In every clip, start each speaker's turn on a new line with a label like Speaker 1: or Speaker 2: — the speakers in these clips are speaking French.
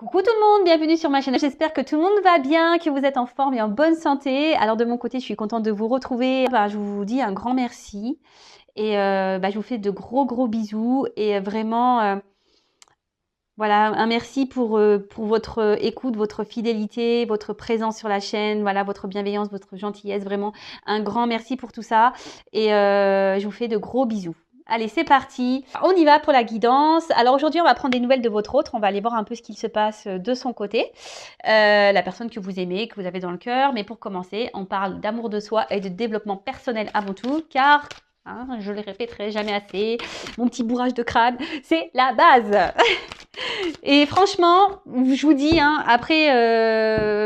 Speaker 1: Coucou tout le monde, bienvenue sur ma chaîne. J'espère que tout le monde va bien, que vous êtes en forme et en bonne santé. Alors de mon côté, je suis contente de vous retrouver. Je vous dis un grand merci et je vous fais de gros bisous et vraiment voilà, un merci pour votre écoute, votre fidélité, votre présence sur la chaîne, voilà, votre bienveillance, votre gentillesse. Vraiment un grand merci pour tout ça et je vous fais de gros bisous. Allez, c'est parti. On y va pour la guidance. Alors aujourd'hui, on va prendre des nouvelles de votre autre. On va aller voir un peu ce qu'il se passe de son côté. La personne que vous aimez, que vous avez dans le cœur. Mais pour commencer, on parle d'amour de soi et de développement personnel avant tout. Car, je le répéterai jamais assez, mon petit bourrage de crâne, c'est la base. Et franchement, je vous dis, après,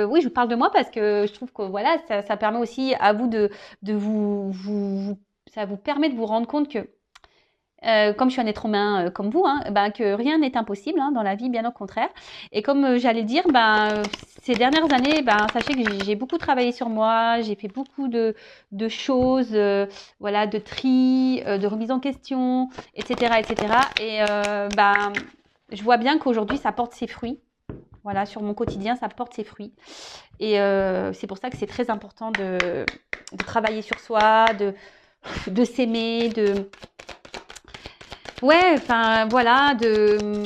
Speaker 1: oui, je vous parle de moi parce que je trouve que voilà, ça permet aussi à vous de ça vous permet de vous rendre compte que comme je suis un être humain comme vous, que rien n'est impossible dans la vie, bien au contraire. Et comme j'allais dire, ces dernières années, sachez que j'ai beaucoup travaillé sur moi, j'ai fait beaucoup de choses, voilà, de tri, de remise en question, etc., etc. Et je vois bien qu'aujourd'hui, ça porte ses fruits. Voilà, sur mon quotidien, ça porte ses fruits. Et c'est pour ça que c'est très important de travailler sur soi, de s'aimer, ouais, enfin voilà, de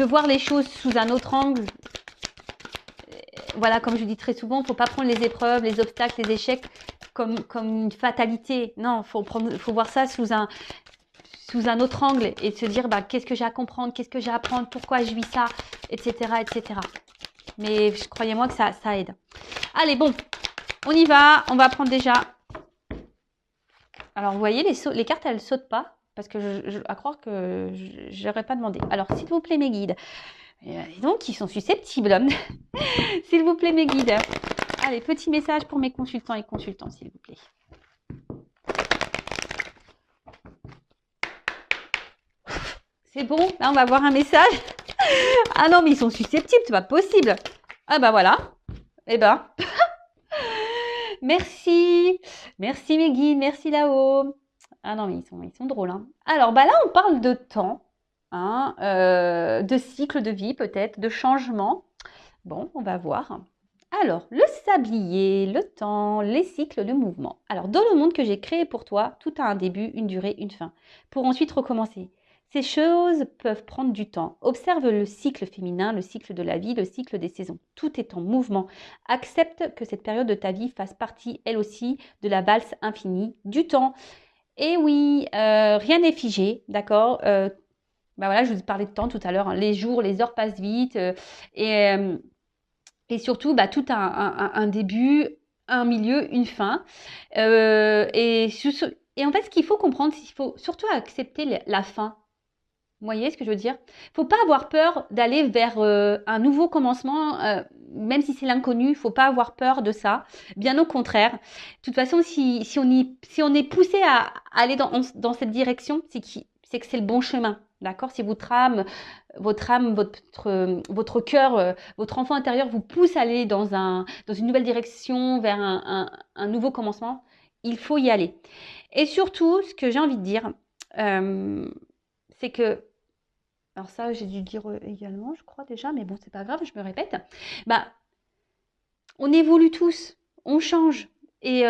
Speaker 1: voir les choses sous un autre angle. Voilà, comme je dis très souvent, il ne faut pas prendre les épreuves, les obstacles, les échecs comme une fatalité. Non, faut voir ça sous un autre angle et se dire qu'est-ce que j'ai à comprendre, qu'est-ce que j'ai à apprendre, pourquoi je vis ça, etc., etc. Mais croyez-moi que ça aide. Allez, bon, on y va. On va prendre déjà. Alors, vous voyez, les cartes, elles ne sautent pas. Parce que à croire que je n'aurais pas demandé. Alors, s'il vous plaît, mes guides. Et donc, ils sont susceptibles. S'il vous plaît, mes guides. Allez, petit message pour mes consultants et consultantes, s'il vous plaît. C'est bon, là, on va voir un message. Ah non, mais ils sont susceptibles, c'est pas possible. Ah voilà. Eh ben. Merci. Merci, mes guides. Merci là-haut. Ah non, mais ils sont drôles. Alors, là, on parle de temps, de cycle de vie peut-être, de changement. Bon, on va voir. Alors, le sablier, le temps, les cycles de mouvement. Alors, dans le monde que j'ai créé pour toi, tout a un début, une durée, une fin, pour ensuite recommencer. Ces choses peuvent prendre du temps. Observe le cycle féminin, le cycle de la vie, le cycle des saisons. Tout est en mouvement. Accepte que cette période de ta vie fasse partie, elle aussi, de la valse infinie du temps. Et oui, rien n'est figé, d'accord voilà, je vous parlais de temps tout à l'heure. Les jours, les heures passent vite. Et surtout, tout a un début, un milieu, une fin. Et en fait, ce qu'il faut comprendre, c'est qu'il faut surtout accepter la fin. Vous voyez ce que je veux dire? Il ne faut pas avoir peur d'aller vers un nouveau commencement, même si c'est l'inconnu, il ne faut pas avoir peur de ça. Bien au contraire. De toute façon, si on est poussé à aller dans cette direction, c'est que c'est le bon chemin. D'accord? Si votre âme, votre cœur, votre enfant intérieur vous pousse à aller dans une nouvelle direction, vers un nouveau commencement, il faut y aller. Et surtout, ce que j'ai envie de dire, c'est que alors ça, j'ai dû dire également, je crois déjà, mais bon, c'est pas grave, je me répète. On évolue tous, on change. Et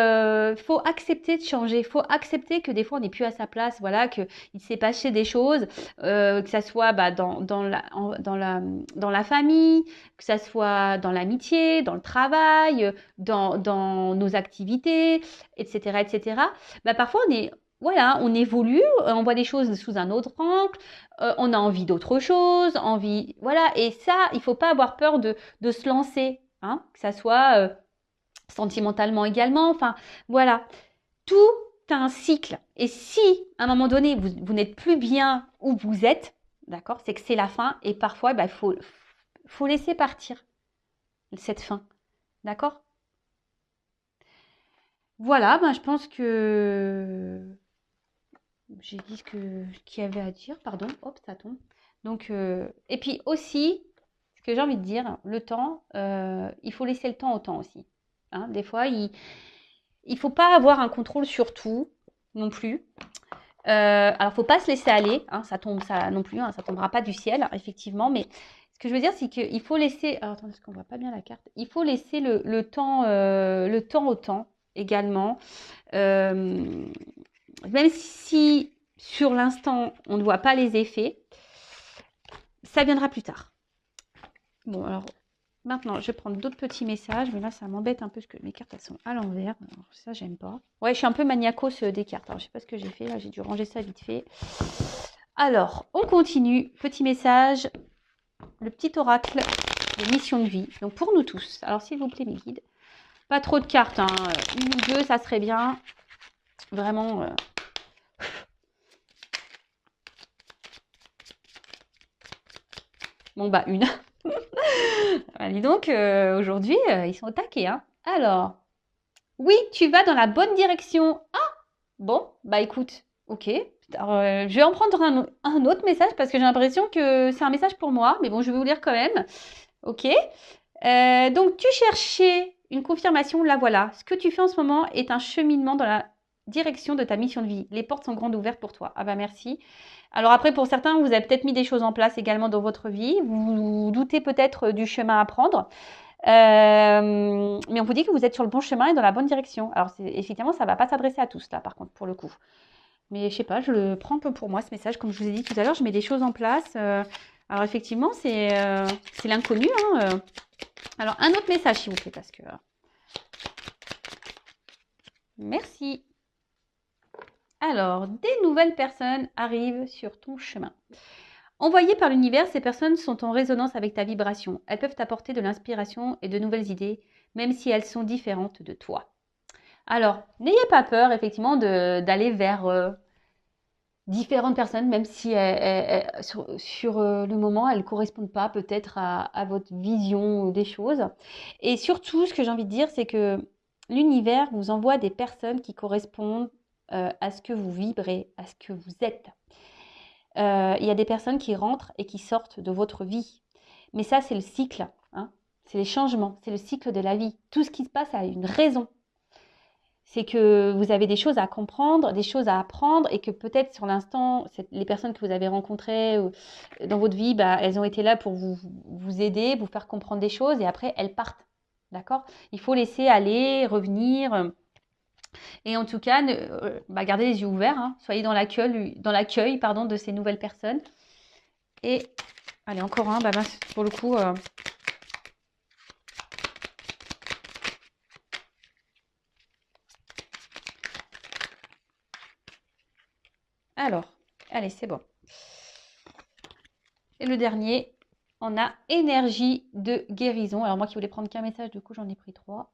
Speaker 1: faut accepter de changer, il faut accepter que des fois on n'est plus à sa place, voilà, qu'il s'est passé des choses, que ça soit dans la famille, que ça soit dans l'amitié, dans le travail, dans nos activités, etc., etc. Parfois on évolue, on voit des choses sous un autre angle, on a envie d'autre chose, voilà. Et ça, il faut pas avoir peur de se lancer, que ça soit sentimentalement également. Enfin, voilà. Tout a un cycle. Et si, à un moment donné, vous n'êtes plus bien où vous êtes, d'accord, c'est que c'est la fin. Et parfois, il faut laisser partir cette fin. D'accord? Voilà, je pense que j'ai dit ce qu'il y avait à dire. Pardon, hop, ça tombe. Donc, et puis aussi, ce que j'ai envie de dire, le temps, il faut laisser le temps au temps aussi. Des fois, il ne faut pas avoir un contrôle sur tout non plus. Alors, faut pas se laisser aller, hein, ça tombe, ça non plus, hein, ça tombera pas du ciel, effectivement, mais ce que je veux dire, c'est qu'il faut laisser. Alors, attendez, parce qu'on voit pas bien la carte. Il faut laisser le temps au temps également. Euh, Même si sur l'instant, on ne voit pas les effets, ça viendra plus tard. Bon, alors maintenant, je vais prendre d'autres petits messages, mais là, ça m'embête un peu parce que mes cartes, elles sont à l'envers. Alors, ça, j'aime pas. Ouais, je suis un peu maniacos des cartes. Alors, je sais pas ce que j'ai fait. Là, j'ai dû ranger ça vite fait. Alors, on continue. Petit message. Le petit oracle de mission de vie. Donc, pour nous tous. Alors, s'il vous plaît, mes guides. Pas trop de cartes, hein. Une ou deux, ça serait bien. Vraiment. Bon, bah, une. Dis donc, aujourd'hui, ils sont au taquet, hein. Alors, oui, tu vas dans la bonne direction. Ah, bon, bah écoute, ok. Alors, je vais en prendre un autre message parce que j'ai l'impression que c'est un message pour moi, mais bon, je vais vous lire quand même. Ok. Donc, tu cherchais une confirmation, la voilà. Ce que tu fais en ce moment est un cheminement dans la direction de ta mission de vie. Les portes sont grandes ouvertes pour toi. Ah bah merci. Alors après, pour certains, vous avez peut-être mis des choses en place également dans votre vie. Vous doutez peut-être du chemin à prendre. Mais on vous dit que vous êtes sur le bon chemin et dans la bonne direction. Alors, effectivement, ça ne va pas s'adresser à tous, là, par contre, pour le coup. Mais je sais pas, je le prends un peu pour moi, ce message. Comme je vous ai dit tout à l'heure, je mets des choses en place. Alors, effectivement, c'est l'inconnu. Hein. Alors, un autre message, s'il vous plaît, parce que... Merci. Alors, des nouvelles personnes arrivent sur ton chemin. Envoyées par l'univers, ces personnes sont en résonance avec ta vibration. Elles peuvent t'apporter de l'inspiration et de nouvelles idées, même si elles sont différentes de toi. Alors, n'ayez pas peur, effectivement, d'aller vers différentes personnes, même si sur le moment, elles ne correspondent pas peut-être à votre vision des choses. Et surtout, ce que j'ai envie de dire, c'est que l'univers vous envoie des personnes qui correspondent à ce que vous vibrez, à ce que vous êtes. Il y a des personnes qui rentrent et qui sortent de votre vie. Mais ça, c'est le cycle. Hein. C'est les changements, c'est le cycle de la vie. Tout ce qui se passe a une raison. C'est que vous avez des choses à comprendre, des choses à apprendre et que peut-être sur l'instant, les personnes que vous avez rencontrées dans votre vie, bah, elles ont été là pour vous aider, vous faire comprendre des choses et après, elles partent. D'accord? Il faut laisser aller, revenir. Et en tout cas, gardez les yeux ouverts. Hein, soyez dans l'accueil de ces nouvelles personnes. Et allez, encore un. Pour le coup... Alors, allez, c'est bon. Et le dernier, on a énergie de guérison. Alors moi qui voulais prendre qu'un message, du coup j'en ai pris 3.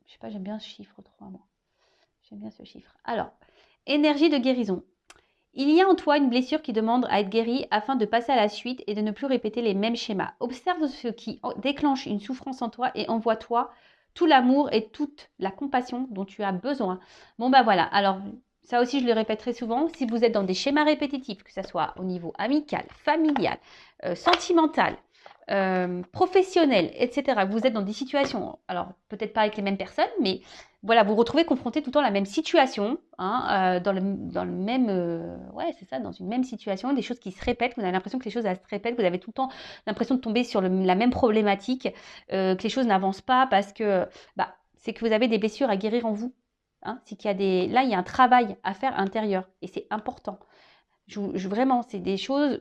Speaker 1: Je sais pas, j'aime bien ce chiffre 3, moi. J'aime bien ce chiffre. Alors, énergie de guérison. Il y a en toi une blessure qui demande à être guérie afin de passer à la suite et de ne plus répéter les mêmes schémas. Observe ce qui déclenche une souffrance en toi et envoie-toi tout l'amour et toute la compassion dont tu as besoin. Bon bah voilà, alors ça aussi je le répète très souvent, si vous êtes dans des schémas répétitifs, que ce soit au niveau amical, familial, sentimental, professionnel, etc., vous êtes dans des situations, alors peut-être pas avec les mêmes personnes, mais voilà, vous vous retrouvez confronté tout le temps à la même situation, hein, dans le même, ouais, c'est ça, dans une même situation, des choses qui se répètent, vous avez l'impression que les choses elles se répètent, vous avez tout le temps l'impression de tomber sur la même problématique, que les choses n'avancent pas parce que, c'est que vous avez des blessures à guérir en vous. Hein, c'est qu'il y a là, il y a un travail à faire intérieur et c'est important. Vraiment, c'est des choses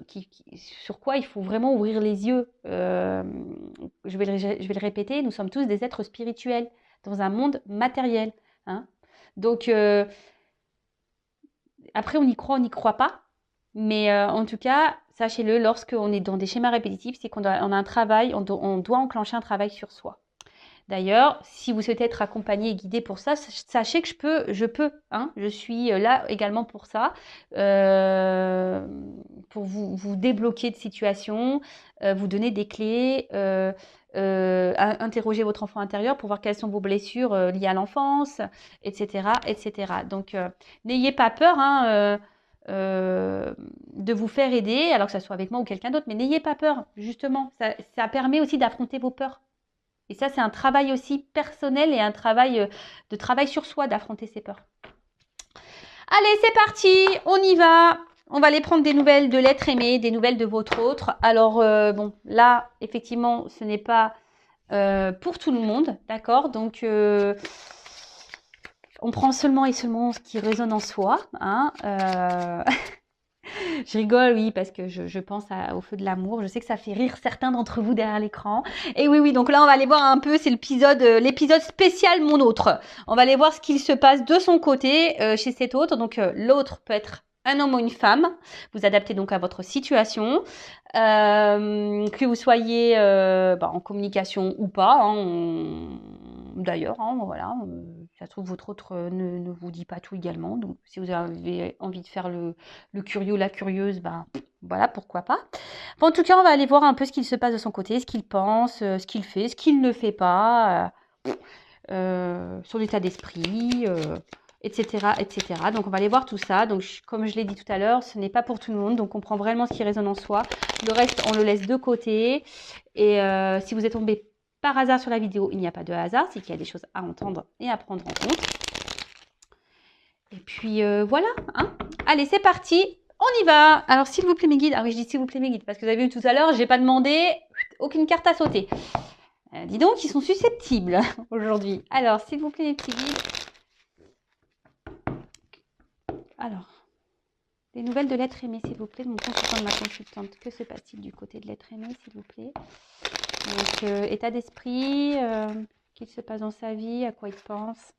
Speaker 1: sur quoi il faut vraiment ouvrir les yeux. Je vais le répéter, nous sommes tous des êtres spirituels dans un monde matériel. Hein. Donc, après, on y croit pas. Mais en tout cas, sachez-le, lorsqu'on est dans des schémas répétitifs, c'est qu'on a un travail, on doit enclencher un travail sur soi. D'ailleurs, si vous souhaitez être accompagné et guidé pour ça, sachez que je peux. Hein, je suis là également pour ça, pour vous débloquer de situations, vous donner des clés, interroger votre enfant intérieur pour voir quelles sont vos blessures liées à l'enfance, etc., etc. Donc, n'ayez pas peur de vous faire aider, alors que ça soit avec moi ou quelqu'un d'autre, mais n'ayez pas peur, justement. Ça permet aussi d'affronter vos peurs. Et ça, c'est un travail aussi personnel et un travail de travail sur soi d'affronter ses peurs. Allez, c'est parti, on y va. On va aller prendre des nouvelles de l'être aimé, des nouvelles de votre autre. Alors, bon, là, effectivement, ce n'est pas pour tout le monde, d'accord? Donc, on prend seulement et seulement ce qui résonne en soi. Hein, je rigole, oui, parce que je pense au feu de l'amour. Je sais que ça fait rire certains d'entre vous derrière l'écran. Et oui, donc là, on va aller voir un peu, c'est l'épisode spécial Mon autre. On va aller voir ce qu'il se passe de son côté chez cet autre. Donc, l'autre peut être un homme ou une femme. Vous adaptez donc à votre situation. Que vous soyez en communication ou pas. Hein, d'ailleurs, hein, voilà. Ça se trouve, votre autre ne vous dit pas tout également. Donc, si vous avez envie de faire le curieux, la curieuse, voilà, pourquoi pas. Bon, en tout cas, on va aller voir un peu ce qu'il se passe de son côté, ce qu'il pense, ce qu'il fait, ce qu'il ne fait pas, son état d'esprit, etc., etc. Donc, on va aller voir tout ça. Donc, comme je l'ai dit tout à l'heure, ce n'est pas pour tout le monde. Donc, on prend vraiment ce qui résonne en soi. Le reste, on le laisse de côté. Et si vous êtes tombé par hasard sur la vidéo, il n'y a pas de hasard. C'est qu'il y a des choses à entendre et à prendre en compte. Et puis, voilà. Hein. Allez, c'est parti. On y va. Alors, s'il vous plaît, mes guides. Ah oui, je dis s'il vous plaît, mes guides. Parce que vous avez vu tout à l'heure, je n'ai pas demandé aucune carte à sauter. Dis donc, ils sont susceptibles aujourd'hui. Alors, s'il vous plaît, mes petits guides. Alors, des nouvelles de l'être aimé, s'il vous plaît, de mon consultant, de ma consultante. Que se passe-t-il du côté de l'être aimé, s'il vous plaît? Donc, état d'esprit, qu'il se passe dans sa vie, à quoi il pense,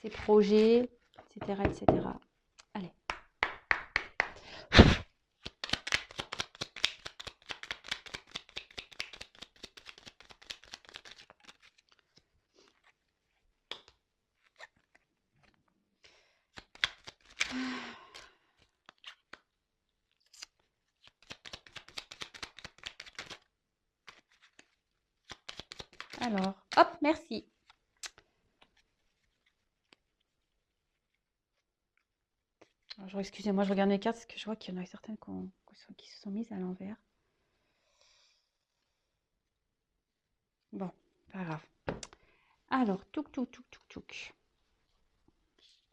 Speaker 1: ses projets, etc., etc. Allez. Alors, hop, merci. Alors, excusez-moi, je regarde mes cartes parce que je vois qu'il y en a certaines qui se sont mises à l'envers. Bon, pas grave. Alors, touk.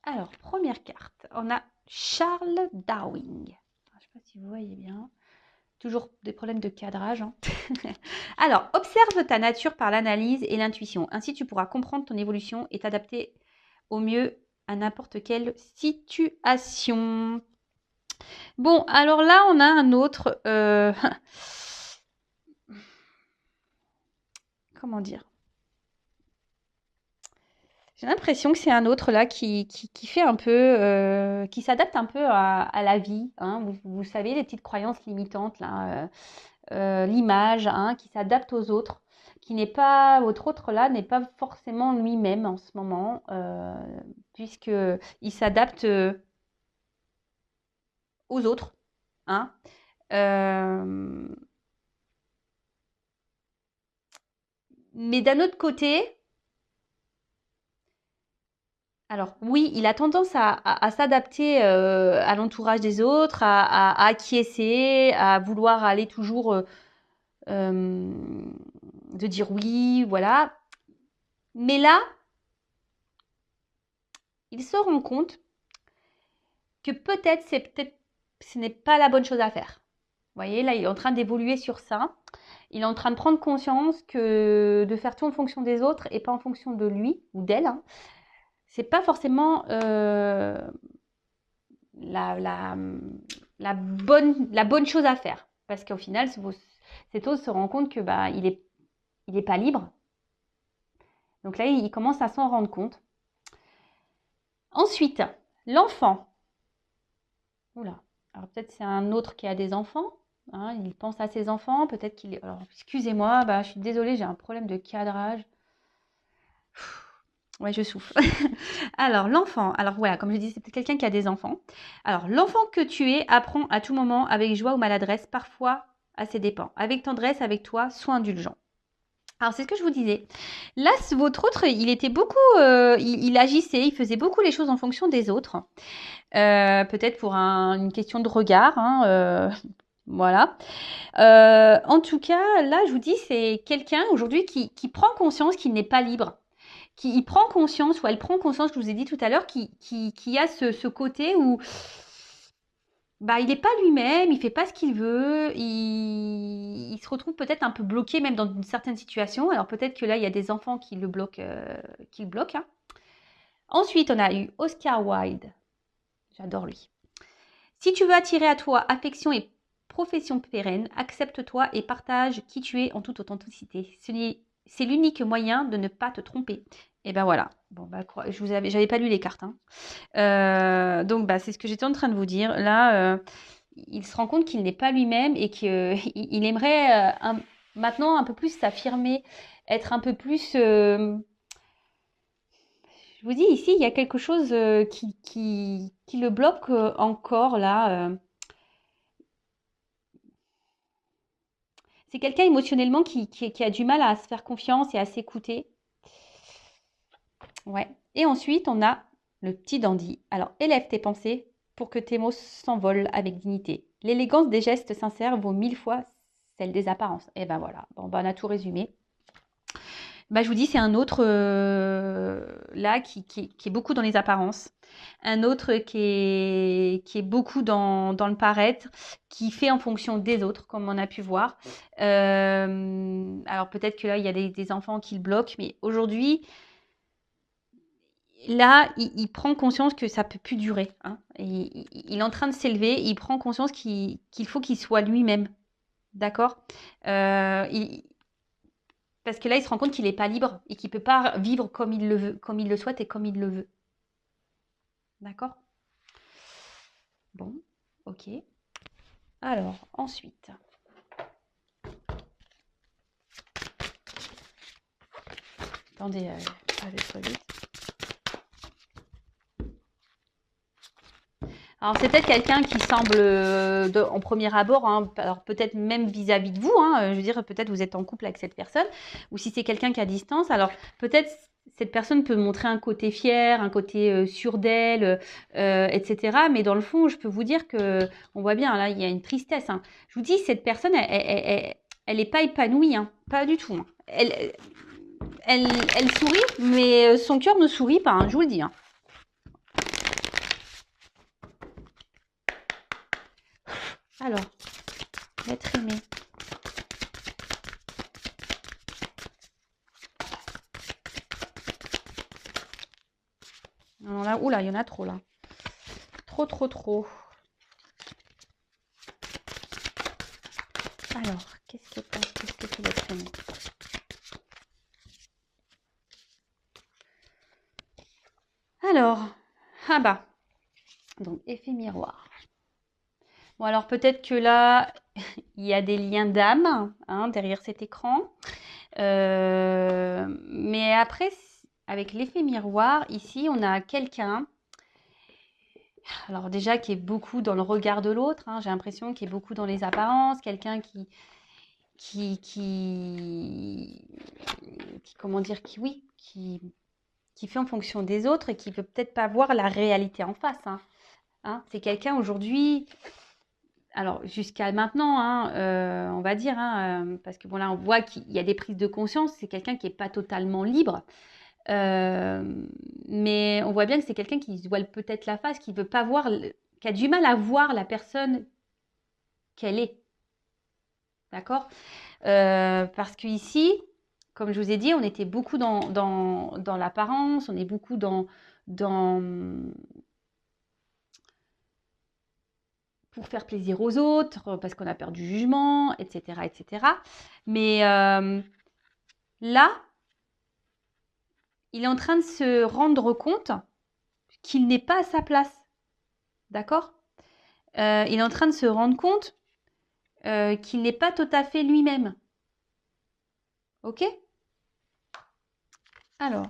Speaker 1: Alors, première carte, on a Charles Darwin. Je ne sais pas si vous voyez bien. Toujours des problèmes de cadrage. Hein. Alors, observe ta nature par l'analyse et l'intuition. Ainsi, tu pourras comprendre ton évolution et t'adapter au mieux à n'importe quelle situation. Bon, alors là, on a un autre... Comment dire? J'ai l'impression que c'est un autre là qui fait un peu... qui s'adapte un peu à la vie. Hein. Vous savez, les petites croyances limitantes là... l'image, hein, qui s'adapte aux autres, qui n'est pas, votre autre là n'est pas forcément lui-même en ce moment, puisqu'il s'adapte aux autres. Hein. Mais d'un autre côté, alors oui, il a tendance à s'adapter à l'entourage des autres, à acquiescer, à vouloir aller toujours de dire oui, voilà. Mais là, il se rend compte que peut-être ce n'est pas la bonne chose à faire. Vous voyez, là, il est en train d'évoluer sur ça. Il est en train de prendre conscience que de faire tout en fonction des autres et pas en fonction de lui ou d'elle, hein, c'est pas forcément la bonne chose à faire. Parce qu'au final, cet autre se rend compte que il est pas libre. Donc là, il commence à s'en rendre compte. Ensuite, l'enfant. Oula. Alors peut-être c'est un autre qui a des enfants. Hein, il pense à ses enfants. Peut-être qu'il est... Alors, excusez-moi, je suis désolée, j'ai un problème de cadrage. Ouais, je souffle. Alors, l'enfant. Alors, voilà, comme je dis, c'est peut-être quelqu'un qui a des enfants. Alors, l'enfant que tu es apprend à tout moment avec joie ou maladresse, parfois à ses dépens. Avec tendresse, avec toi, sois indulgent. Alors, c'est ce que je vous disais. Là, votre autre, il était beaucoup... il agissait, il faisait beaucoup les choses en fonction des autres. Peut-être pour une question de regard. Hein, voilà. En tout cas, là, je vous dis, c'est quelqu'un aujourd'hui qui prend conscience qu'il n'est pas libre. il prend conscience, ou elle prend conscience, je vous ai dit tout à l'heure, qui a ce côté où bah, il n'est pas lui-même, il fait pas ce qu'il veut, il se retrouve peut-être un peu bloqué même dans une certaine situation. Alors peut-être que là, il y a des enfants qui le bloquent, hein. Ensuite, on a eu Oscar Wilde. J'adore lui. Si tu veux attirer à toi affection et profession pérenne, accepte-toi et partage qui tu es en toute authenticité. C'est l'unique moyen de ne pas te tromper. Et ben voilà. Bon, bah, j'avais pas lu les cartes, hein. Donc, bah, c'est ce que j'étais en train de vous dire. Là, il se rend compte qu'il n'est pas lui-même et qu'il aimerait maintenant un peu plus s'affirmer, être un peu plus. Je vous dis, ici, il y a quelque chose qui le bloque encore là. C'est quelqu'un émotionnellement qui a du mal à se faire confiance et à s'écouter. Ouais. Et ensuite, on a le petit dandy. Alors, élève tes pensées pour que tes mots s'envolent avec dignité. L'élégance des gestes sincères vaut 1000 fois celle des apparences. Et ben voilà, bon, ben, on a tout résumé. Bah, je vous dis, c'est un autre là qui est beaucoup dans les apparences. Un autre qui est beaucoup dans le paraître, qui fait en fonction des autres, comme on a pu voir. Alors peut-être que là, il y a des enfants qui le bloquent, mais aujourd'hui, là, il prend conscience que ça peut plus durer, hein. Il est en train de s'élever, il prend conscience qu'il faut qu'il soit lui-même. D'accord. Parce que là, il se rend compte qu'il n'est pas libre et qu'il ne peut pas vivre comme il le veut, comme il le souhaite et comme il le veut. D'accord. Bon, ok. Alors, ensuite. Attendez, je vais trop vite. Alors, c'est peut-être quelqu'un qui semble, en premier abord, hein, alors peut-être même vis-à-vis de vous, hein, je veux dire, peut-être vous êtes en couple avec cette personne, ou si c'est quelqu'un qui est à distance, alors peut-être cette personne peut montrer un côté fier, un côté sûr d'elle, etc. Mais dans le fond, je peux vous dire que, on voit bien, là, il y a une tristesse, hein. Je vous dis, cette personne, elle n'est pas épanouie, hein, pas du tout, hein. Elle sourit, mais son cœur ne sourit pas, hein, je vous le dis, hein. Alors, l'être aimé. Alors là, oula, il y en a trop là. Trop, trop, trop. Alors, qu'est-ce que c'est l'être aimé? Alors, ah bah, donc effet miroir. Bon, alors peut-être que là, il y a des liens d'âme, hein, derrière cet écran. Mais après, avec l'effet miroir, ici, on a quelqu'un, alors déjà qui est beaucoup dans le regard de l'autre, hein, j'ai l'impression qu'il est beaucoup dans les apparences, quelqu'un comment dire, qui fait en fonction des autres et qui veut peut-être pas voir la réalité en face, hein. Hein, c'est quelqu'un aujourd'hui, alors jusqu'à maintenant, hein, on va dire, hein, parce que bon là on voit qu'il y a des prises de conscience, c'est quelqu'un qui n'est pas totalement libre, mais on voit bien que c'est quelqu'un qui se voile peut-être la face, qui veut pas voir, qui a du mal à voir la personne qu'elle est, d'accord. Parce qu'ici, comme je vous ai dit, on était beaucoup dans l'apparence, on est beaucoup dans pour faire plaisir aux autres, parce qu'on a peur du jugement, etc., etc. Mais là, il est en train de se rendre compte qu'il n'est pas à sa place, d'accord. Il est en train de se rendre compte qu'il n'est pas tout à fait lui-même, ok. Alors,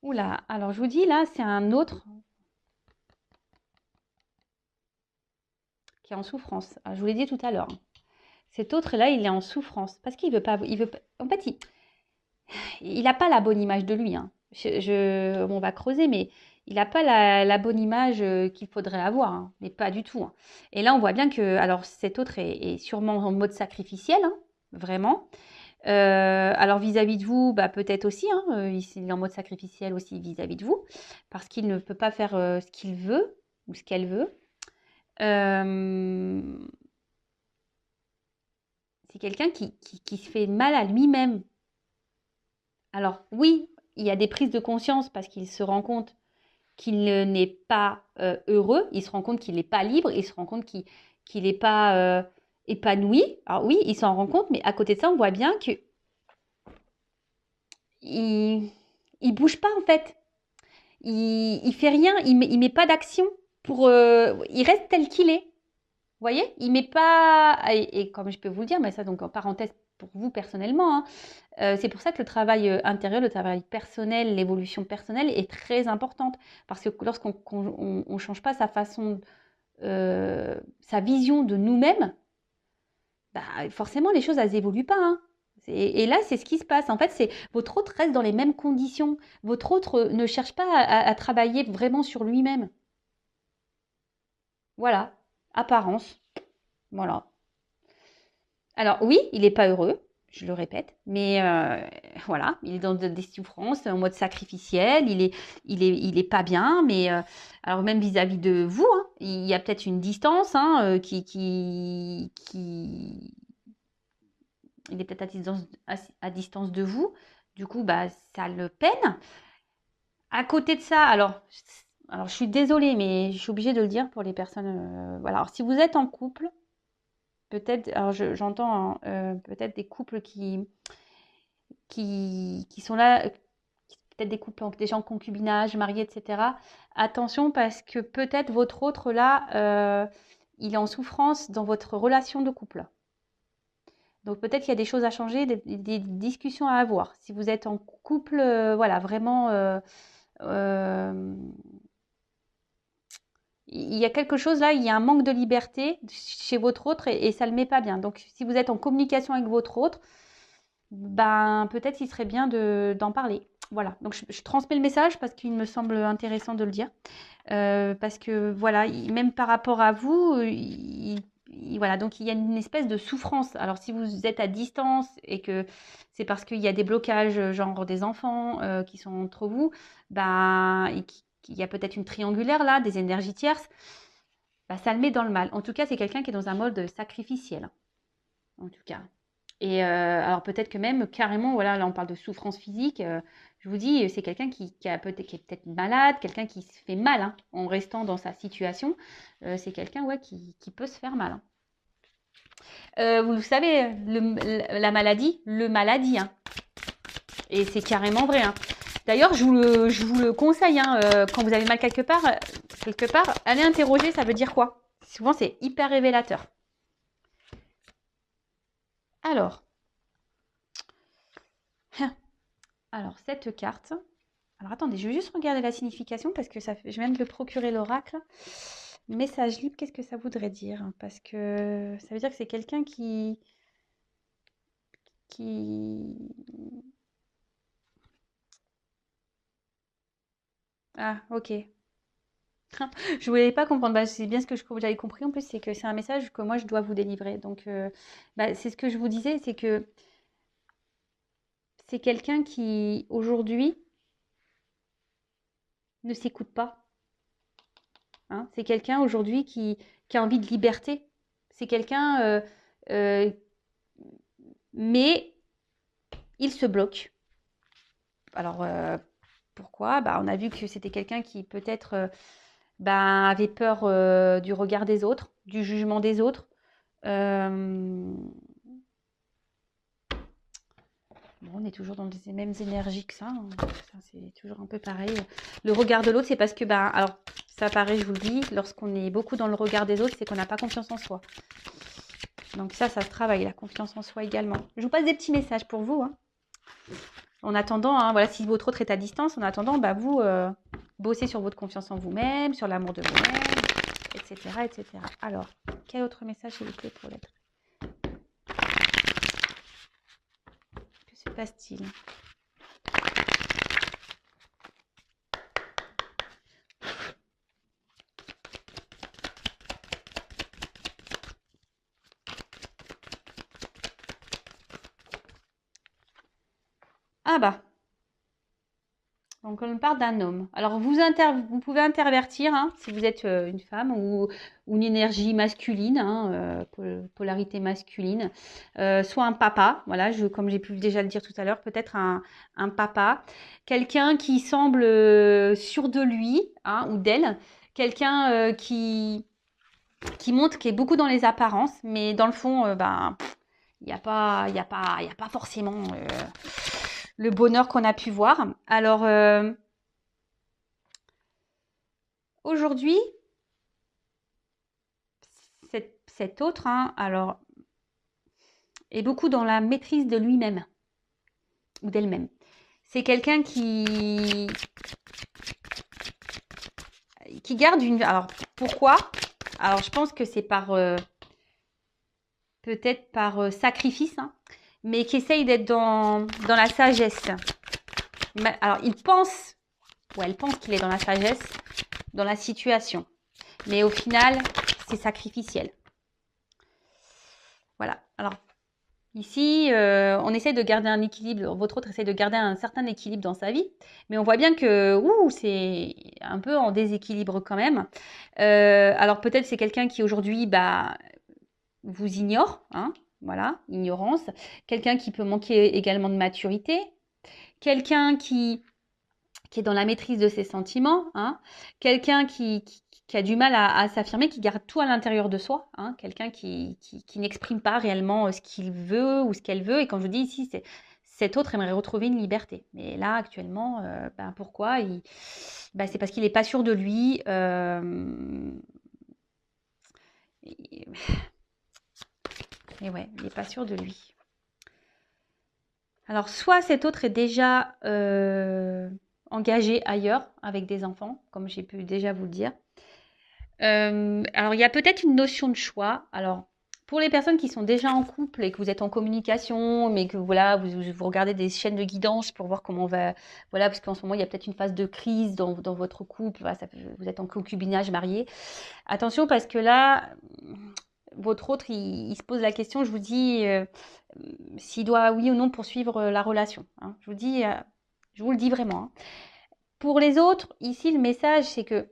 Speaker 1: oula, alors je vous dis là, c'est un autre qui est en souffrance. Alors, je vous l'ai dit tout à l'heure, hein. Cet autre-là, il est en souffrance parce qu'il veut pas. En fait, il n'a pas la bonne image de lui, hein. On va creuser, mais il n'a pas la bonne image qu'il faudrait avoir, hein, mais pas du tout, hein. Et là, on voit bien que, alors, cet autre est sûrement en mode sacrificiel, hein, vraiment. Alors vis-à-vis de vous, bah, peut-être aussi, hein, il est en mode sacrificiel aussi vis-à-vis de vous, parce qu'il ne peut pas faire ce qu'il veut ou ce qu'elle veut. Euh, c'est quelqu'un qui se fait mal à lui-même. Alors oui, il y a des prises de conscience parce qu'il se rend compte qu'il n'est pas heureux, il se rend compte qu'il n'est pas libre, il se rend compte qu'il n'est pas épanoui. Alors oui, il s'en rend compte, mais à côté de ça, on voit bien que il bouge pas en fait. Il fait rien, il met pas d'action pour. Il reste tel qu'il est. Vous voyez, il met pas. Et comme je peux vous le dire, mais ça donc en parenthèse pour vous personnellement, hein, c'est pour ça que le travail intérieur, le travail personnel, l'évolution personnelle est très importante. Parce que lorsqu'on on change pas sa façon, sa vision de nous-mêmes, bah, forcément les choses elles évoluent pas. Hein. Et là, c'est ce qui se passe. En fait, c'est votre autre reste dans les mêmes conditions. Votre autre ne cherche pas à travailler vraiment sur lui-même. Voilà, apparence. Voilà. Alors oui, il n'est pas heureux, je le répète, mais voilà, il est dans des souffrances en mode sacrificiel, il est pas bien, mais alors même vis-à-vis de vous, hein, il y a peut-être une distance il est peut-être à distance de vous, du coup, bah, ça le peine. À côté de ça, alors je suis désolée, mais je suis obligée de le dire pour les personnes, voilà, alors si vous êtes en couple, peut-être, alors j'entends hein, peut-être des couples qui sont là, peut-être des couples déjà en concubinage, mariés, etc. Attention parce que peut-être votre autre là, il est en souffrance dans votre relation de couple. Donc peut-être qu'il y a des choses à changer, des discussions à avoir. Si vous êtes en couple, voilà, vraiment, euh, il y a quelque chose là, il y a un manque de liberté chez votre autre et ça ne le met pas bien. Donc si vous êtes en communication avec votre autre, ben peut-être il serait bien d'en parler. Voilà, donc je transmets le message parce qu'il me semble intéressant de le dire. Parce que voilà, même par rapport à vous, voilà, donc il y a une espèce de souffrance. Alors si vous êtes à distance et que c'est parce qu'il y a des blocages, genre des enfants qui sont entre vous, ben, il y a peut-être une triangulaire là, des énergies tierces, bah, ça le met dans le mal. En tout cas, c'est quelqu'un qui est dans un mode sacrificiel, en tout cas. Et alors peut-être que même carrément, voilà, là on parle de souffrance physique. Je vous dis, c'est quelqu'un qui est peut-être malade, quelqu'un qui se fait mal hein, en restant dans sa situation. C'est quelqu'un ouais, qui peut se faire mal. Hein. Vous le savez, la maladie, le maladie. Hein. Et c'est carrément vrai. Hein. D'ailleurs, je vous le conseille, hein, quand vous avez mal quelque part, allez interroger, ça veut dire quoi? Souvent, c'est hyper révélateur. Alors, alors cette carte. Alors attendez, je vais juste regarder la signification parce que je viens de le procurer l'oracle. Message libre, qu'est-ce que ça voudrait dire? Parce que ça veut dire que c'est quelqu'un qui... Ah, ok. Je voulais pas comprendre. Bah, c'est bien ce que j'avais compris en plus, c'est que c'est un message que moi je dois vous délivrer. Donc, bah, c'est ce que je vous disais, c'est que c'est quelqu'un qui aujourd'hui ne s'écoute pas. Hein. C'est quelqu'un aujourd'hui qui a envie de liberté. C'est quelqu'un, euh, mais il se bloque. Alors, pourquoi? Bah, on a vu que c'était quelqu'un qui peut-être bah, avait peur du regard des autres, du jugement des autres. Euh, Bon, on est toujours dans les mêmes énergies que ça. Hein. Ça, c'est toujours un peu pareil. Le regard de l'autre, c'est parce que, bah, alors, ça paraît, je vous le dis, lorsqu'on est beaucoup dans le regard des autres, c'est qu'on n'a pas confiance en soi. Donc ça se travaille, la confiance en soi également. Je vous passe des petits messages pour vous. Hein. En attendant, hein, voilà, si votre autre est à distance, en attendant, bah, vous bossez sur votre confiance en vous-même, sur l'amour de vous-même, etc., etc. Alors, quel autre message s'il vous plaît pour l'être? Que se passe-t-il? Ah bah, donc on parle d'un homme. Alors vous pouvez intervertir hein, si vous êtes une femme ou une énergie masculine, hein, polarité masculine, soit un papa, voilà, comme j'ai pu déjà le dire tout à l'heure, peut-être un papa, quelqu'un qui semble sûr de lui hein, ou d'elle, quelqu'un qui montre qui est beaucoup dans les apparences, mais dans le fond, ben, il y a pas forcément le bonheur qu'on a pu voir. Alors, aujourd'hui, cet autre, hein, alors, est beaucoup dans la maîtrise de lui-même ou d'elle-même. C'est quelqu'un qui garde une... Alors, pourquoi? Alors, je pense que c'est peut-être par sacrifice, hein, mais qui essaye d'être dans la sagesse. Alors, il pense, ou elle pense qu'il est dans la sagesse, dans la situation. Mais au final, c'est sacrificiel. Voilà. Alors, ici, on essaie de garder un équilibre. Votre autre essaie de garder un certain équilibre dans sa vie. Mais on voit bien que c'est un peu en déséquilibre quand même. Alors, peut-être c'est quelqu'un qui aujourd'hui bah, vous ignore. Hein, voilà, ignorance. Quelqu'un qui peut manquer également de maturité. Quelqu'un qui est dans la maîtrise de ses sentiments, hein, quelqu'un qui a du mal à s'affirmer, qui garde tout à l'intérieur de soi, hein, quelqu'un qui n'exprime pas réellement ce qu'il veut ou ce qu'elle veut. Et quand je dis ici, cet autre aimerait retrouver une liberté. Mais là, actuellement, ben, pourquoi ben, c'est parce qu'il n'est pas sûr de lui. Et ouais, il n'est pas sûr de lui. Alors, soit cet autre est déjà engagé ailleurs avec des enfants, comme j'ai pu déjà vous le dire. Alors, il y a peut-être une notion de choix. Alors, pour les personnes qui sont déjà en couple et que vous êtes en communication, mais que voilà, vous regardez des chaînes de guidance pour voir comment on va. Voilà, parce qu'en ce moment, il y a peut-être une phase de crise dans votre couple. Voilà, vous êtes en concubinage marié. Attention, parce que là, votre autre, il se pose la question, je vous dis, s'il doit, oui ou non, poursuivre la relation. Hein. Je vous le dis vraiment. Hein. Pour les autres, ici, le message, c'est que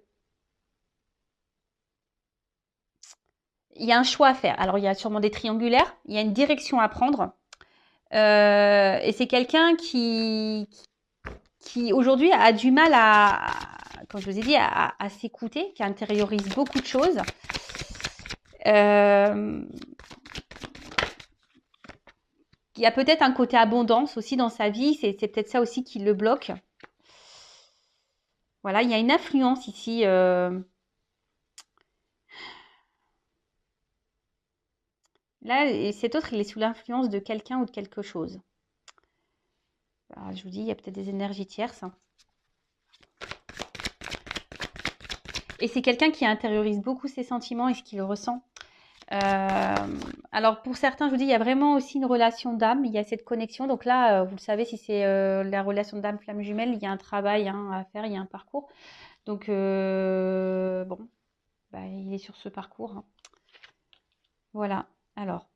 Speaker 1: il y a un choix à faire. Alors, il y a sûrement des triangulaires, il y a une direction à prendre. Et c'est quelqu'un qui aujourd'hui a du mal comme je vous ai dit, à s'écouter, qui intériorise beaucoup de choses. Il y a peut-être un côté abondance aussi dans sa vie, c'est peut-être ça aussi qui le bloque. Voilà, il y a une influence ici. Là, et cet autre, il est sous l'influence de quelqu'un ou de quelque chose. Alors, je vous dis, il y a peut-être des énergies tierces. Hein. Et c'est quelqu'un qui intériorise beaucoup ses sentiments et ce qu'il ressent. Alors pour certains, je vous dis, il y a vraiment aussi une relation d'âme, il y a cette connexion. Donc là, vous le savez, si c'est la relation d'âme flamme jumelle, il y a un travail hein, à faire, il y a un parcours. Donc bon, bah, il est sur ce parcours. Hein. Voilà. Alors,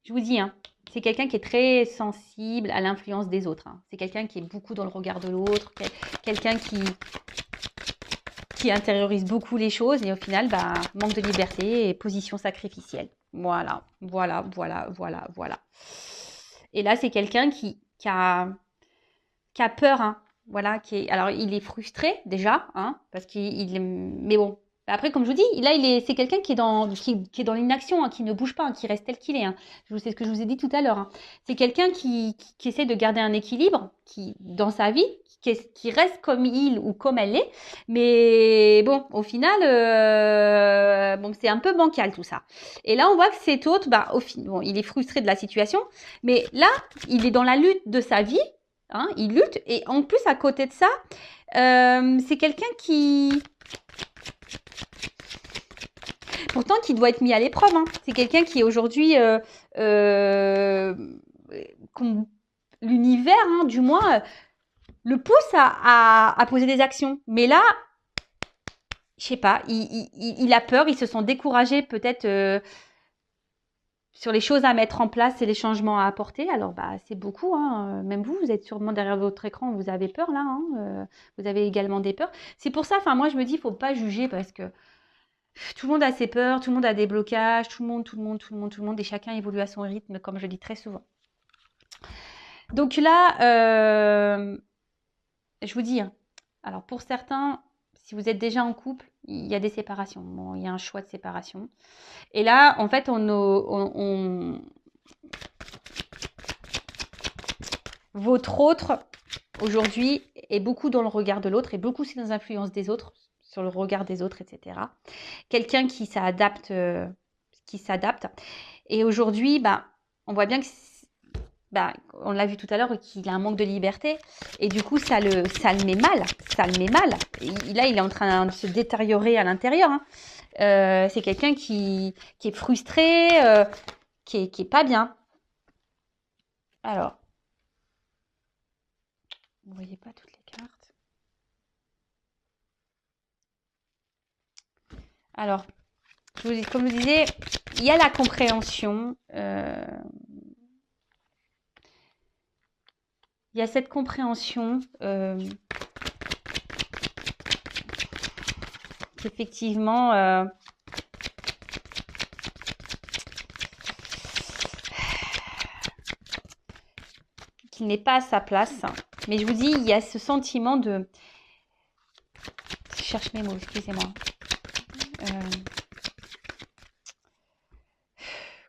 Speaker 1: je vous dis, hein, c'est quelqu'un qui est très sensible à l'influence des autres. Hein. C'est quelqu'un qui est beaucoup dans le regard de l'autre, quelqu'un qui intériorise beaucoup les choses et au final, bah, manque de liberté et position sacrificielle. Voilà, voilà, voilà, voilà, voilà. Et là, c'est quelqu'un qui a peur, hein, voilà, alors il est frustré déjà, hein, parce mais bon. Après, comme je vous dis, là, c'est quelqu'un qui est dans l'inaction, hein, qui ne bouge pas, hein, qui reste tel qu'il est. Hein. C'est ce que je vous ai dit tout à l'heure. Hein. C'est quelqu'un qui essaie de garder un équilibre dans sa vie, qui reste comme il ou comme elle est. Mais bon, au final, bon, c'est un peu bancal tout ça. Et là, on voit que cet autre, bah, bon, il est frustré de la situation. Mais là, il est dans la lutte de sa vie. Hein, il lutte. Et en plus, à côté de ça, c'est quelqu'un pourtant qui doit être mis à l'épreuve. Hein. C'est quelqu'un qui aujourd'hui, l'univers, hein, du moins, le pousse à poser des actions. Mais là, je sais pas, il a peur, il se sent découragé peut-être sur les choses à mettre en place et les changements à apporter. Alors, bah, c'est beaucoup, hein. Même vous, vous êtes sûrement derrière votre écran, vous avez peur là, hein. Vous avez également des peurs. C'est pour ça, enfin, moi, je me dis, il ne faut pas juger parce que tout le monde a ses peurs, tout le monde a des blocages, tout le monde, et chacun évolue à son rythme, comme je le dis très souvent. Donc là, je vous dis, hein, alors pour certains, si vous êtes déjà en couple, il y a des séparations. Bon, il y a un choix de séparation. Et là, en fait, votre autre, aujourd'hui, est beaucoup dans le regard de l'autre et beaucoup c'est dans l'influence des autres, sur le regard des autres, etc. Quelqu'un qui s'adapte, Et aujourd'hui, bah, on voit bien que, bah, on l'a vu tout à l'heure, qu'il a un manque de liberté. Et du coup, ça le met mal. Ça le met mal. Là, il est en train de se détériorer à l'intérieur, hein. C'est quelqu'un qui est frustré, qui est pas bien. Alors, vous ne voyez pas toutes les cartes. Alors, comme je vous disais, il y a la compréhension. Il y a cette compréhension qu'effectivement, qu'il n'est pas à sa place. Mais je vous dis, il y a ce sentiment de... Je cherche mes mots, excusez-moi.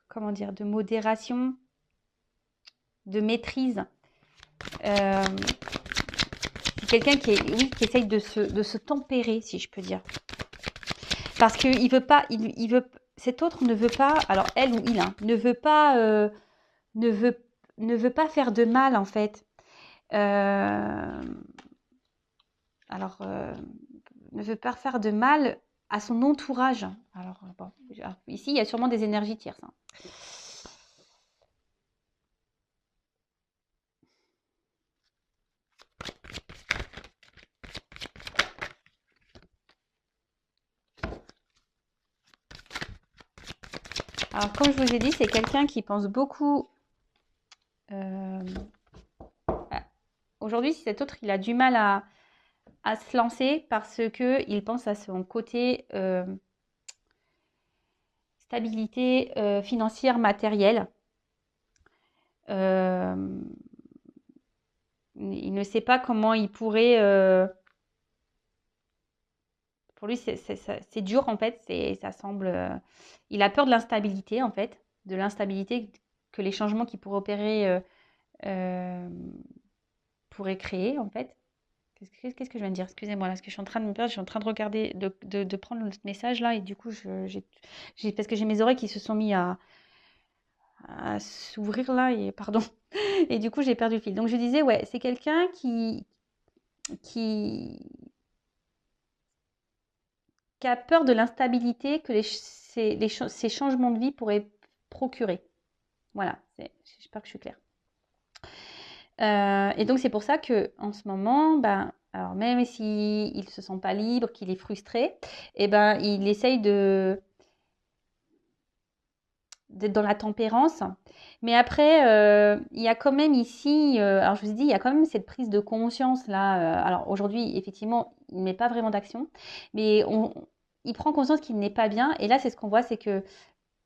Speaker 1: Comment dire, de modération, de maîtrise. C'est quelqu'un qui essaye de se tempérer, si je peux dire. Parce qu'il veut pas, cet autre ne veut pas, alors elle ou il, hein, ne veut pas faire de mal, en fait. Ne veut pas faire de mal à son entourage. Alors, bon, ici, il y a sûrement des énergies tierces, hein. Alors, comme je vous ai dit, c'est quelqu'un qui pense beaucoup... Aujourd'hui, si cet autre, il a du mal à se lancer parce qu'il pense à son côté stabilité financière, matérielle. Il ne sait pas comment il pourrait... pour lui, c'est dur, en fait. Ça semble... il a peur de l'instabilité, en fait. De l'instabilité que les changements qu'il pourrait opérer pourraient créer, en fait. Qu'est-ce que je viens de dire? Excusez-moi, là, parce que je suis en train de me perdre. Je suis en train de regarder, de prendre le message, là. Et du coup, parce que j'ai mes oreilles qui se sont mis à s'ouvrir, là. Et pardon. Et du coup, j'ai perdu le fil. Donc, je disais, ouais, c'est quelqu'un qui a peur de l'instabilité que ces changements de vie pourraient procurer. Voilà, j'espère que je suis claire. Et donc, c'est pour ça qu'en ce moment, ben, alors même s'il ne se sent pas libre, qu'il est frustré, eh ben, il essaye d'être dans la tempérance. Mais après, il y a quand même ici, alors je vous ai dit, il y a quand même cette prise de conscience là. Alors aujourd'hui, effectivement, il ne met pas vraiment d'action, mais il prend conscience qu'il n'est pas bien. Et là, c'est ce qu'on voit, c'est que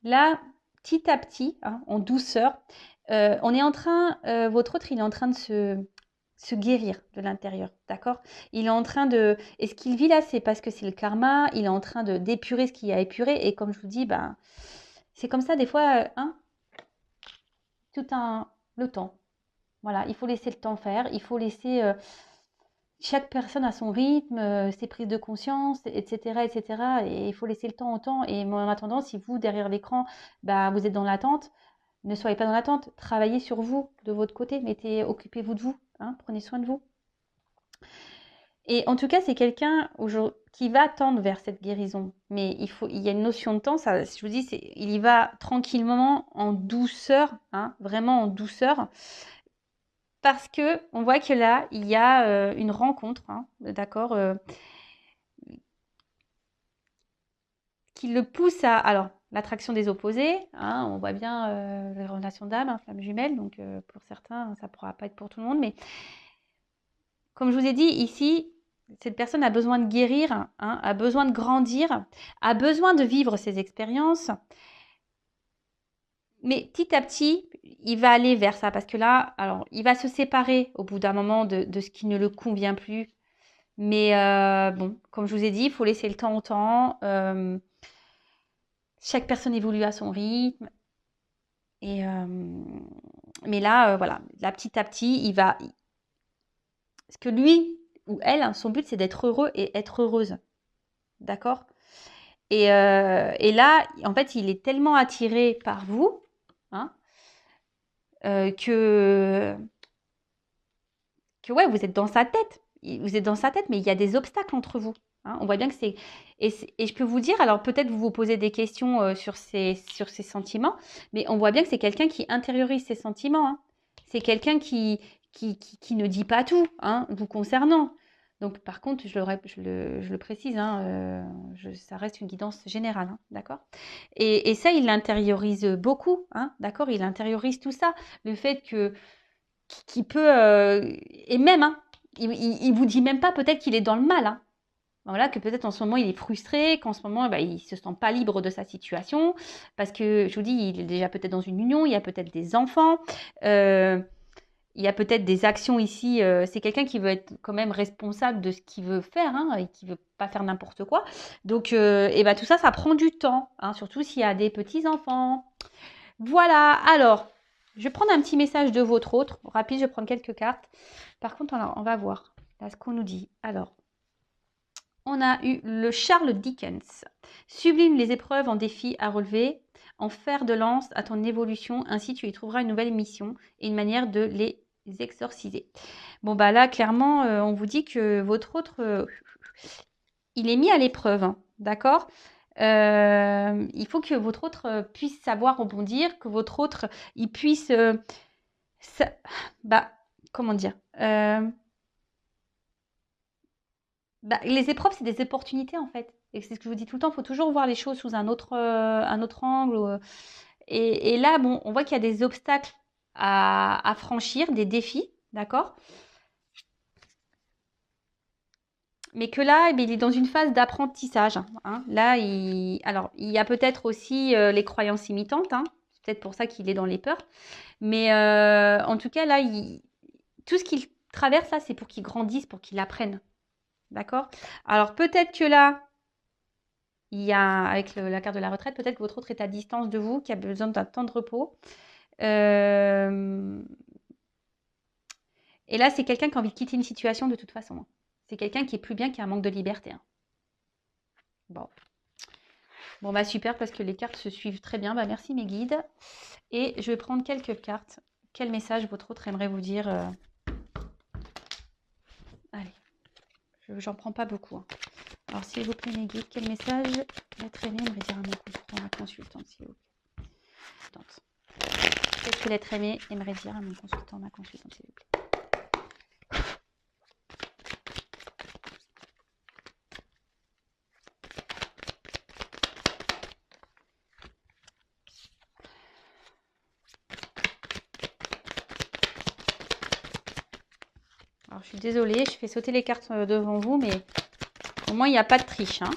Speaker 1: là, petit à petit, hein, en douceur, on est en train, votre autre, il est en train de se guérir de l'intérieur, d'accord? Il est en train de... Et ce qu'il vit là, c'est parce que c'est le karma, il est en train d'épurer ce qu'il y a épuré. Et comme je vous dis, ben, c'est comme ça des fois, hein, le temps. Voilà, il faut laisser le temps faire, il faut laisser chaque personne à son rythme, ses prises de conscience, etc., etc. Et il faut laisser le temps au temps. Et en attendant, si vous, derrière l'écran, bah, vous êtes dans l'attente, ne soyez pas dans l'attente. Travaillez sur vous, de votre côté. Occupez-vous de vous, hein, prenez soin de vous. Et en tout cas, c'est quelqu'un qui va tendre vers cette guérison. Mais il y a une notion de temps. Ça, je vous dis, il y va tranquillement, en douceur, hein, vraiment en douceur. Parce que on voit que là, il y a une rencontre, hein, d'accord, qui le pousse à... Alors, l'attraction des opposés, hein, on voit bien les relations d'âme, hein, flamme jumelle, donc pour certains, ça ne pourra pas être pour tout le monde, mais comme je vous ai dit ici, cette personne a besoin de guérir, hein, a besoin de grandir, a besoin de vivre ses expériences, mais petit à petit, il va aller vers ça, parce que là, alors, il va se séparer au bout d'un moment de ce qui ne le convient plus, mais bon, comme je vous ai dit, il faut laisser le temps au temps, chaque personne évolue à son rythme. Et mais là, voilà, là, petit à petit, il va. Parce que lui ou elle, hein, son but, c'est d'être heureux et être heureuse. D'accord? Et là, en fait, il est tellement attiré par vous, hein, que ouais, vous êtes dans sa tête. Vous êtes dans sa tête, mais il y a des obstacles entre vous. Hein. On voit bien que c'est. Et je peux vous dire, alors peut-être vous vous posez des questions sur ces sentiments, mais on voit bien que c'est quelqu'un qui intériorise ses sentiments. Hein. C'est quelqu'un qui ne dit pas tout, hein, vous concernant. Donc, par contre, je le précise, hein, ça reste une guidance générale, hein, d'accord? Et ça, il l'intériorise beaucoup, hein, d'accord? Il intériorise tout ça. Le fait que qui peut et même hein, il vous dit même pas peut-être qu'il est dans le mal hein. Voilà, que peut-être en ce moment il est frustré, qu'en ce moment bah, il se sent pas libre de sa situation parce que je vous dis il est déjà peut-être dans une union, il y a peut-être des enfants, il y a peut-être des actions ici. C'est quelqu'un qui veut être quand même responsable de ce qu'il veut faire hein, et qui veut pas faire n'importe quoi. Donc et ben tout ça, ça prend du temps, hein, surtout s'il y a des petits enfants. Voilà, alors, je vais prendre un petit message de votre autre. Rapide, je vais prendre quelques cartes. Par contre, on va voir là ce qu'on nous dit. Alors, on a eu le Charles Dickens. Sublime les épreuves en défis à relever, en fer de lance à ton évolution, ainsi tu y trouveras une nouvelle mission et une manière de les exorciser. Bon, bah là, clairement, on vous dit que votre autre, il est mis à l'épreuve, hein, d'accord? Il faut que votre autre puisse savoir rebondir, que votre autre, il puisse, bah, comment dire? Bah, les épreuves, c'est des opportunités en fait. Et c'est ce que je vous dis tout le temps, il faut toujours voir les choses sous un autre angle. Et là, bon, on voit qu'il y a des obstacles à franchir, des défis, d'accord? Mais que là, eh bien, il est dans une phase d'apprentissage. Hein. Là, alors, il y a peut-être aussi les croyances imitantes. Hein. C'est peut-être pour ça qu'il est dans les peurs. Mais en tout cas, là, tout ce qu'il traverse, là, c'est pour qu'il grandisse, pour qu'il apprenne. D'accord? Alors, peut-être que là, il y a, avec la carte de la retraite, peut-être que votre autre est à distance de vous, qui a besoin d'un temps de repos. Et là, c'est quelqu'un qui a envie de quitter une situation de toute façon. Hein. C'est quelqu'un qui est plus bien, qui a un manque de liberté. Hein. Bon. Bon, bah super, parce que les cartes se suivent très bien. Bah, merci mes guides. Et je vais prendre quelques cartes. Quel message votre autre aimerait vous dire Allez, j'en prends pas beaucoup. Hein. Alors, s'il vous plaît, mes guides, quel message l'être aimé aimerait dire à mon consultant, ma consultante, s'il vous plaît. Qu'est-ce que l'être aimé aimerait dire à mon consultant, ma consultante, s'il vous plaît. Alors, je suis désolée, je fais sauter les cartes devant vous, mais au moins, il n'y a pas de triche. Hein.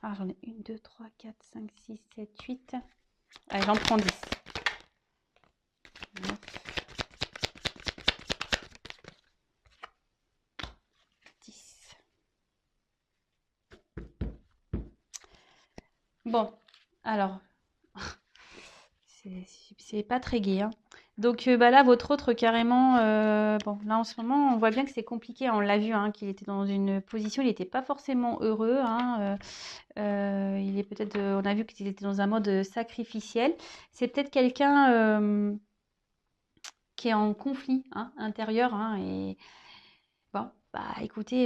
Speaker 1: Alors, j'en ai 1, 2, 3, 4, 5, 6, 7, 8. Allez, j'en prends 10. 9, 10. Bon, alors, c'est pas très gai. Hein. Donc bah là, votre autre carrément, bon, là en ce moment, on voit bien que c'est compliqué. On l'a vu, hein, qu'il était dans une position, il n'était pas forcément heureux. Hein, il est peut-être, on a vu qu'il était dans un mode sacrificiel. C'est peut-être quelqu'un qui est en conflit hein, intérieur. Hein, et bon, bah écoutez,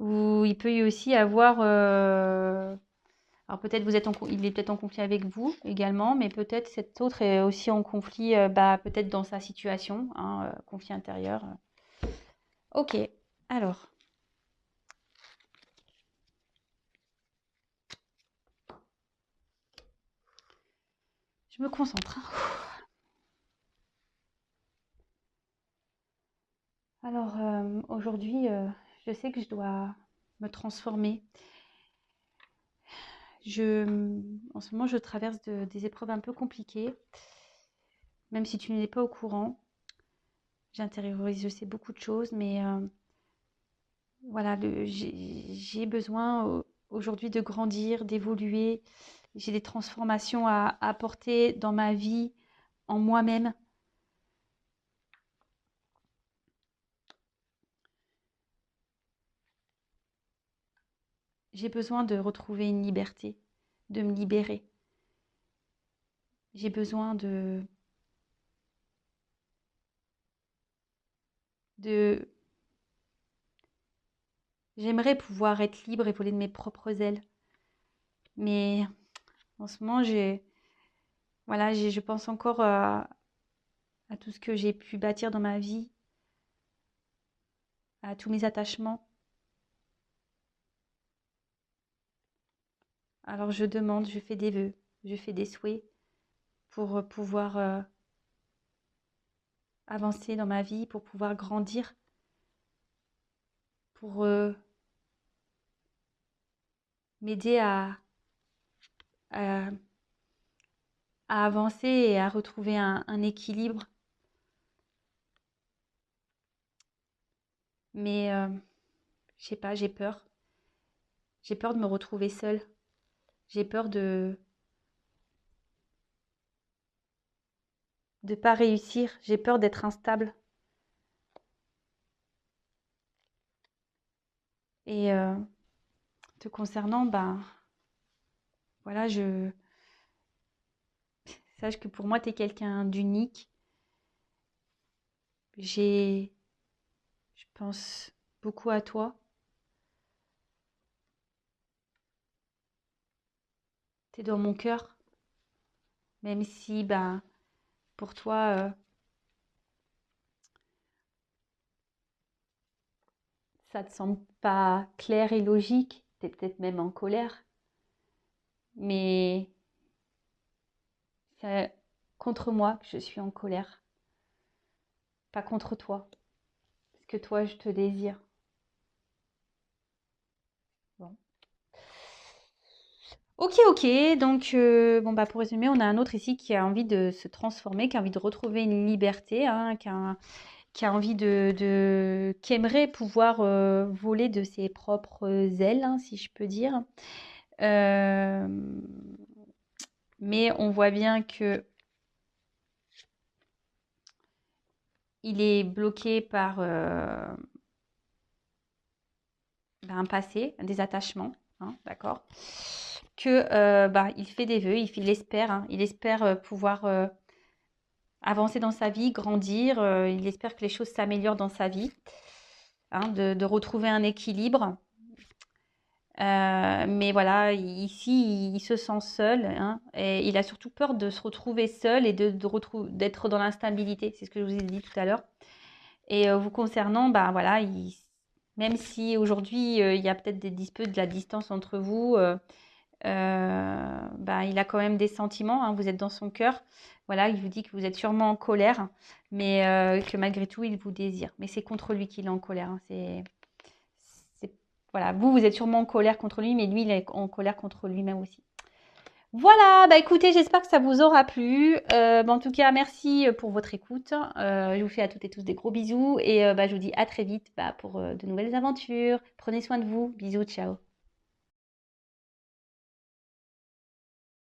Speaker 1: il peut y aussi avoir... alors peut-être il est peut-être en conflit avec vous également, mais peut-être cet autre est aussi en conflit, bah, peut-être dans sa situation, hein, conflit intérieur. Ok, alors. Je me concentre. Alors aujourd'hui, je sais que je dois me transformer. En ce moment, je traverse des épreuves un peu compliquées, même si tu n'es pas au courant. J'intériorise, je sais beaucoup de choses, mais voilà, j'ai besoin aujourd'hui de grandir, d'évoluer. J'ai des transformations à apporter dans ma vie, en moi-même. J'ai besoin de retrouver une liberté, de me libérer. J'ai besoin de... J'aimerais pouvoir être libre et voler de mes propres ailes. Mais en ce moment, voilà, je pense encore à tout ce que j'ai pu bâtir dans ma vie, à tous mes attachements. Alors je demande, je fais des vœux, je fais des souhaits pour pouvoir avancer dans ma vie, pour pouvoir grandir, pour m'aider à, à avancer et à retrouver un équilibre. Mais je sais pas, j'ai peur. J'ai peur de me retrouver seule. J'ai peur de pas réussir. J'ai peur d'être instable. Et te concernant, ben voilà, sache que pour moi, tu es quelqu'un d'unique. Je pense beaucoup à toi. Tu es dans mon cœur, même si, ben, pour toi, ça te semble pas clair et logique. Tu es peut-être même en colère. Mais c'est contre moi que je suis en colère, pas contre toi. Parce que toi, je te désire. Bon. Ok, ok. Donc, bon, bah, pour résumer, on a un autre ici qui a envie de se transformer, qui a envie de retrouver une liberté, hein, qui a envie qui aimerait pouvoir voler de ses propres ailes, hein, si je peux dire. Euh, mais on voit bien que il est bloqué par un passé, des attachements, hein, d'accord? Que bah, il fait des vœux, il espère, hein, il espère pouvoir avancer dans sa vie, grandir, il espère que les choses s'améliorent dans sa vie, hein, de retrouver un équilibre. Mais voilà, ici, il se sent seul, hein, et il a surtout peur de se retrouver seul et d'être dans l'instabilité. C'est ce que je vous ai dit tout à l'heure. Et vous concernant, bah voilà, même si aujourd'hui il y a peut-être des disputes, de la distance entre vous, bah, il a quand même des sentiments, hein, vous êtes dans son cœur. Voilà, il vous dit que vous êtes sûrement en colère, mais que malgré tout, il vous désire. Mais c'est contre lui qu'il est en colère, hein, voilà, vous êtes sûrement en colère contre lui, mais lui, il est en colère contre lui-même aussi. Voilà, bah écoutez, j'espère que ça vous aura plu. Bah, en tout cas, merci pour votre écoute. Je vous fais à toutes et tous des gros bisous et bah, je vous dis à très vite bah, pour de nouvelles aventures. Prenez soin de vous. Bisous, ciao.